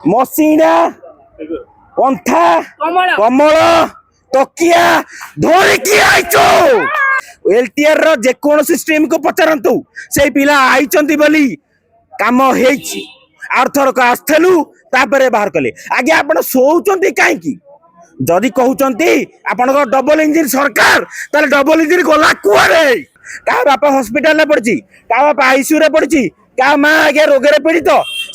मसीना पंथा कमल तकिया धरिकी आइचो एलटीआर रो जेकोसी स्ट्रीम को पचारंतु से पिला आइचंती बोली काम हेछि आर्थर को आस्थलु तापरे बाहर कले आगे आपण सोउचंती काहे की जदि कहउचंती आपण को डबल इंजिन सरकार ताले डबल इंजिन गला कुआरे का बापा हॉस्पिटल ले पड़ची का बापा आईसीयू रे पड़ची का मां आगे रोगरे पीड़ित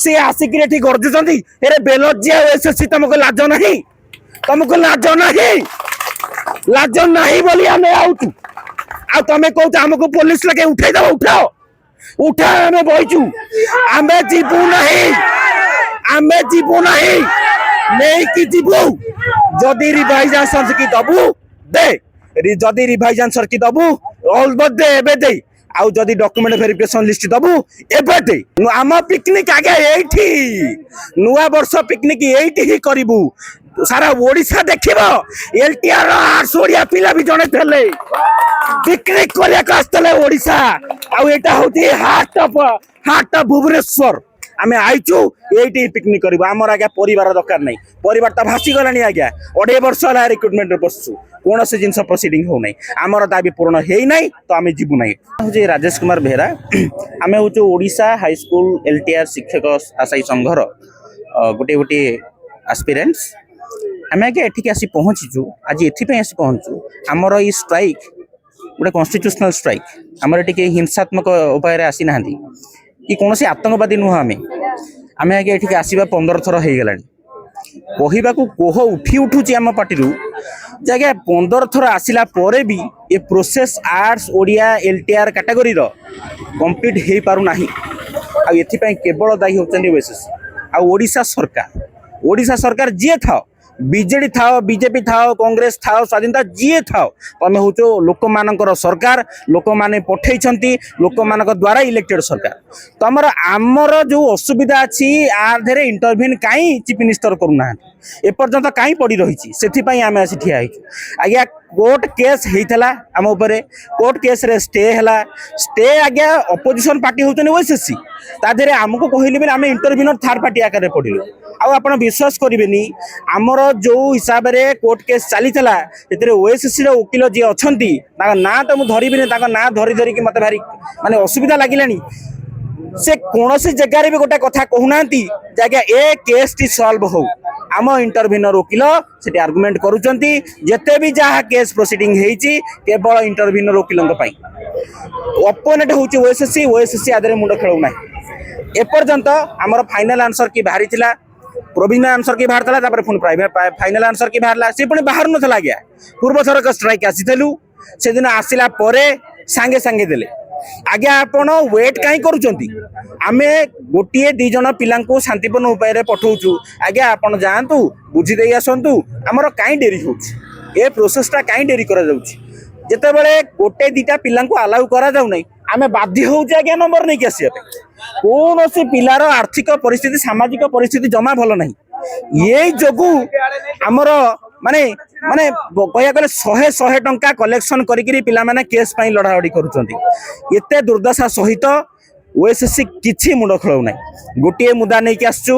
से आसिक रे ठीक गर्जुचंती एरे बेलजिया एसएससी तुमको लाज नहीं तुमको लाज नहीं बोली हमें आउचू आ तमे कहू हमको पुलिस लगे उठाई दबो उठाओ उठा हमें बइचू हमें जीवू नहीं नहीं कि जीवू जदि रिवाइज आंसर की दबू दे जदि रिवाइज आंसर की दबू ऑल बट दे एबे दे आउ जदि डॉक्यूमेंट वेरिफिकेशन लिस्ट दबू एबे दे आम पिकनिक आगे एठी नुआ वर्ष पिकनिक एठी ही करिवु सारा ओडिशा देखिबो एलटीआर 800 ओडिया पिला भी जने थले पिकनिक करिया कास्तले ओडिशा आउ एटा होती हार्ट ऑफ भुवनेश्वर आमे आइचू एटी पिकनिक करबो हमर आगे परिवार दरकार नै परिवार त भासी गलानी आगे 2.5 वर्ष ला रिक्रूटमेंट रे बसछु कोन से जिंस प्रोसीडिंग हो नै हमर दाबी पूर्ण हेई नै तो आमे जीवु नै जे राजेश कुमार बेहरा आमे होचो ओडिशा हाई स्कूल एलटीआर शिक्षक आशायी संघर गोटे गोटे एस्पिरेंट्स आमे आगे एठी आसी पहुंचीचु आज एथि पे आसी पहुंचू हमर ई स्ट्राइक गोटे कॉन्स्टिट्यूशनल स्ट्राइक हमर एठी हिंसात्मक उपाय रे आसी नांदी कि कौन से आतंकवादी नुह आम आगे ये आसवा 15 थर हो गला कहवा कोह उठी उठुची आम पार्टी जगह 15 थर आसला भी ये process arts Odia LTR category complete हो पारना आपाई केवल दायी होती ओएसएससी ओडिशा सरकार जी था बीजेडी था बीजेपी था कांग्रेस था स्वाधीनता जी था तमें हूँ लोक मानकर सरकार लोक मैंने पठे लोक मान द्वारा इलेक्टेड सरकार तुमर आमर जो असुविधा अच्छी आधे इंटरव्यून कहीं चीफ मिनिस्टर करूना एपर्यंत कहीं पड़ी रही से आम आसी ठिया आज्ञा कोर्ट केस होता आम उपरे कोर्ट केस रे स्टे है स्टे आज्ञा अपोजिशन पार्टी होती ओएसएससी ताधे आमको कहले भी आम इंटरव्यूनर थर्ड पार्टी आकार पड़े आप विश्वास करेंगे आमर जो हिसाब से कोर्ट केस चली ओएसएससी वकिल जी अच्छा ना तो मुझे धरबी ना धरी धरिकी मत भारी माने असुविधा लगिला से कौन सी जगार भी गोटे कथा कहूना जगह ए केस टी सॉल्व हो आम इंटरव्यूनर वकिल से आर्गुमेंट करुँच जिते भी जहाँ केस प्रोसीडिंग होती केवल इंटरव्यूनर वकिल अपोनेंट हूँ ओएसएससी आदि मुंड खेलना एपर्यंत आमर फाइनाल आंसर की बाहरी प्रोविजनल आंसर की बाहर पुणी फाइनाल आंसर की बाहर सी पुणी बाहर नाला आज्ञा पूर्व थरक स्ट्राइक आसीलु से दिन आसला सांगे सांगे देले आज्ञा आपण वेट कहीं करुँचे गोटे दी जन पिला शांतिपूर्ण उपाय पठाऊँ आज्ञा आपण जातु बुझीदे आसतु आमर कहीं डेरी हो प्रोसेसटा कहीं डेरी करते बड़े गोटे दीटा पिला अलाउ करा आमे बाध्य होउचे आज्ञा नंबर नहीं आसिया कौन से पिलार आर्थिक परिस्थिति सामाजिक परिस्थिति जमा भल नहीं ये जोगु आमर माने माने कह गले 100 टंका कलेक्शन करी पिला माने केस पाई लड़ाड़ी करुचंती एते दुर्दशा सहित ओएसएससी किछि मुंड खेलौ नै गोटे मुद्दा नहीं कि आसचु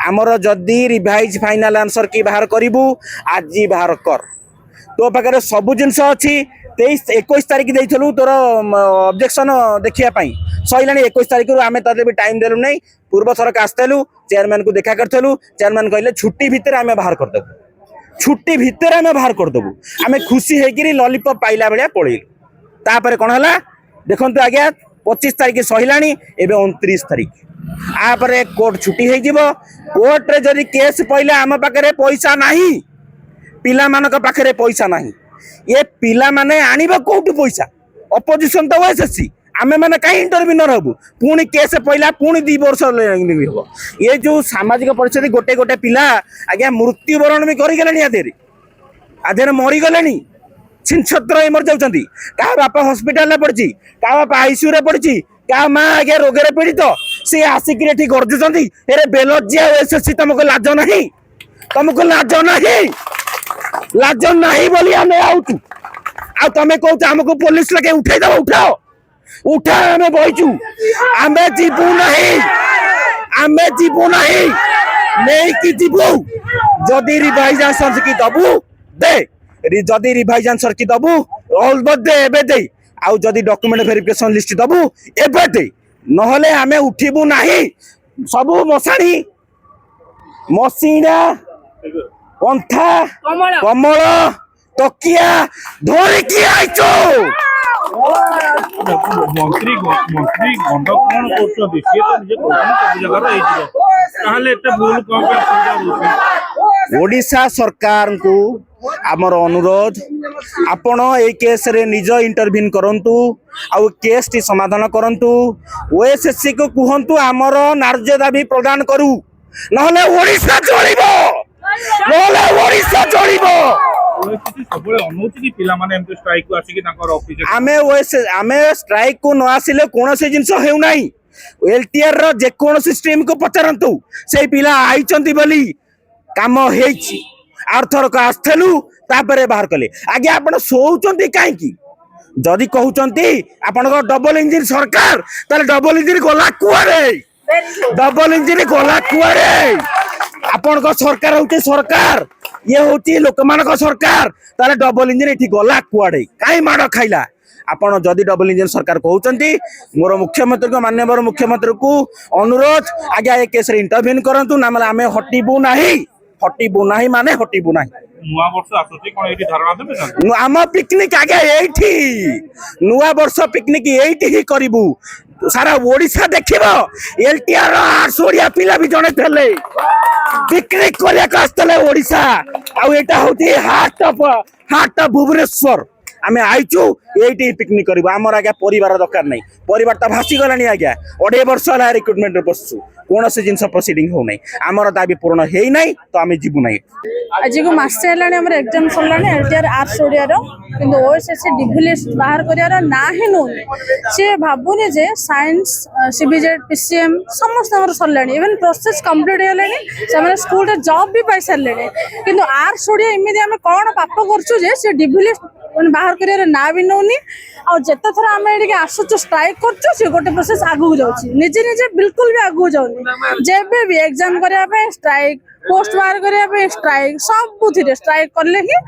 आमर जदी रिवाइज फाइनल आंसर की बाहर करिवु आज बाहर कर तो पाखे सबु जिनस अच्छी 21 तारीख देइथलु तोर ऑब्जेक्शन देखियापाई सैला 21 तारीख आम तोते भी टाइम देलु नहीं पूर्व थरक आसलु चेयरमैन को देखा करूँ चेयरमैन कहले छुट्टी भितर आम बाहर करदेबू छुट्टी भितर आम बाहर करदेबू आम खुशी होकर लॉलीपॉप पाइला बेलिया पलैलु तापर कौन है देखु आज्ञा 25 तारीख सैला एवं 29 तारीख आपर कोर्ट छुट्टी हो कोर्ट रे जदि केस पइले आम पाखे पैसा नहीं पिला मानक पाखे पैसा नहीं ये पिला माने आनिबा कोठु पैसा अपोजिशन तो ओएसएससी आमे माने काई इंटरव्यूनर हबु पुणी केस पइला पुणी 2 वर्ष हो ये जो सामाजिक परिस्थिति गोटे गोटे पिला आज्ञा मृत्युवरण भी करि गेलनी आधे मरी गलेनी छिनछत्र मर जाउछंती का बापा हॉस्पिटल ले पड़ची का बापा आईसीयू रे पड़ची का मां आगे रोगरे पीड़ित से आसिक रे ठीक गर्जुचंती एरे बेलजिया ओएसएससी तुमको लाज नहीं बोली हमें आउचू आ तमे कहू हमको पुलिस लगे उठाई दबो उठाओ उठा हमें बइचू आमे जीवू नहीं नहीं कि जीवु जदि रिवाइज आंसर की दबु दे जदि रिवाइज आंसर की दबु ऑल बट दे एबे दे आउ जदि डॉक्यूमेंट वेरिफिकेशन लिस्ट दबु एबे दे नहले आमे उठिबु नाही सबु मसाणी मसीना पंथा कमल तकिया धरिकी आइचो मंत्री मंत्री गंड कौन करछथि से तो निजे कहन सब जगह रही ताहले एते भूल कौन कर ओडिशा सरकार को आमर अनुरोध आपण ए केस रे निज इंटरव्यून करंतु आउ केस टी समाधान करंतु ओएसएससी को कहंतु आमर न्याय दाबी प्रदान करू नहले ओडिशा चलिबो नहले ओडिशा चलिबो सबले अनुमति कि पिला माने एमती स्ट्राइक को आसी कि ताकर ऑफिस आमे स्ट्राइक को न आसिले कोनोसी जिंस हेउ नाही एलटीआर रो जे कोनोसी स्ट्रीम को पचारंतु से पिला आइचंती बोली काम हेछि आर्थर को आस्थलु तापरे बाहर कले आगे आपण सोउचंती काहे की जदि कहउचंती आपण को डबल इंजन सरकार ताले डबल इंजन गोला कुआरे डबल इंजन गोला कुआरे आपण को सरकार होते सरकार ये होती लोकमान को सरकार ताले डबल इंजन एठी गोला कुआडे काई माड़ खाइला आपण जदि डबल इंजन सरकार कहउचंती मोर मुख्यमंत्री को माननीय मुख्यमंत्री को अनुरोध आगे ए केस रे इंटरव्यून करंतु नामले आमे हटिबु नाही माने हटिबु नाही नुआ वर्ष आसुची कोन एठी धारणा देबे आम पिकनिक आगे एठी नुआ वर्ष पिकनिक एठी ही करिबु सारा ओडिशा देखिबो एलटीआर आरसोडिया पिला भी जणे थले पिकनिक करिया कास्तले ओडिशा आ एटा होती हार्ट ऑफ भुवनेश्वर आमे आइचु एटी पिकनिक करिबो हमर आगे परिवार दरकार नै परिवार त भासी गलानी आगे 2.5 वर्ष ला रिक्रुटमेंट रे बसछु कोन से जिंस प्रोसीडिंग हो नै हमर दाबी पूर्ण हेइ नै तो आमे जिबु नै आज को मासे हेलानी हमर एग्जाम सरलानी एलटीआर आर्ट्स ओडिया रो किंतु ओएसएससी डिग्री लिस्ट बाहर करियार ना हे नो से भाबुनी जे साइंस सीबीजेड पीसीएम समस्त हमर सरलानी इवन प्रोसेस कंप्लीट हेलानी से हमर स्कूल रे जॉब भी पाइ सरलेनी किंतु आर्ट्स ओडिया इमिदि हम कोन पाप करछु जे से डिग्री लिस्ट बाहर करियार ना भी नोनी आ जते थरा हम एडी आसुचु स्ट्राइक करछु से गोटे प्रोसेस आगु जाउची निजे निजे बिल्कुल भी आगु जाउनी जेबे भी एग्जाम करिया पे स्ट्राइक पोस्ट बाहर करिया पे स्ट्राइक सब बुथिरे स्ट्राइक करले ही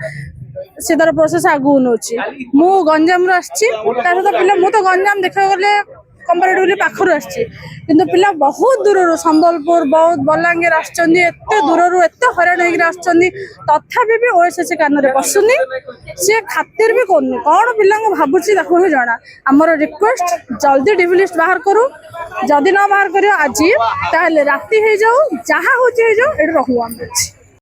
से तार प्रोसेस आगु नोची मु गंजाम रो आछि तार तो पिला मु तो गंजाम देखा गले कंपैरेटिवली पाखर आछि किंतु पिला बहुत दूर रो संबलपुर बहुत बलांगीर आछचंदी एते दूर रो एते हरान हेक आछचंदी तथापि भी ओएसएससी कान रे पसुनी से खातिर भी कोनी कोन पिला को भाबुची ताको ही जणा हमर रिक्वेस्ट जल्दी डिग्री लिस्ट बाहर करू जदी न बाहर करियो आज ताले राती हे जाऊ जहा होची हे जाऊ एड रहू हम